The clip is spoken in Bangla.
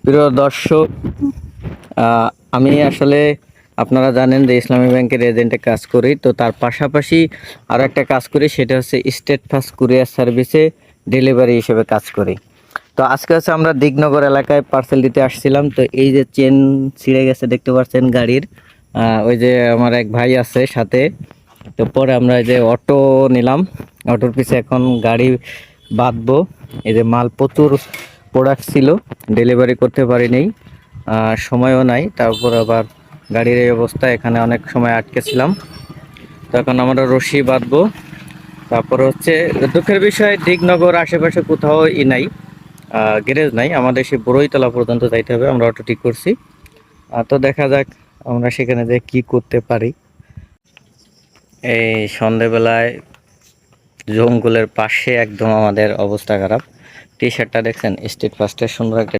প্রিয় দর্শক, আমি আসলে আপনারা জানেন যে ইসলামী ব্যাংকের এজেন্টে কাজ করি। তো তার পাশাপাশি আরও একটা কাজ করি, সেটা হচ্ছে স্টেট ফার্স্ট কুরিয়ার সার্ভিসে ডেলিভারি হিসেবে কাজ করি। তো আজকে হচ্ছে আমরা দিগনগর এলাকায় পার্সেল দিতে আসছিলাম। তো এই যে চেন ছিঁড়ে গেছে দেখতে পাচ্ছেন গাড়ির, ওই যে আমার এক ভাই আছে সাথে। তো পরে আমরা এই যে অটো নিলাম, অটোর পিছে এখন গাড়ি বাঁধবো। এই যে মাল প্রচুর প্রোডাক্ট ছিল, ডেলিভারি করতে পারিনি, সময়ও নাই। তারপর আবার গাড়ির এই অবস্থা, এখানে অনেক সময় আটকেছিলাম। তো এখন আমরা রশি বাঁধবো। তারপরে হচ্ছে দুঃখের বিষয়, দিগনগর আশেপাশে কোথাও নাই, গ্যারেজ নাই, আমাদের সেই বড়ইতলা পর্যন্ত যাইতে হবে। আমরা অটো ঠিক করছি, তো দেখা যাক আমরা সেখানে যে কি করতে পারি। এই সন্ধেবেলায় জঙ্গলের পাশে একদম আমাদের অবস্থা খারাপ। টি শার্টটা দেখছেন, স্টেট ফার্স্টের সুন্দর একটা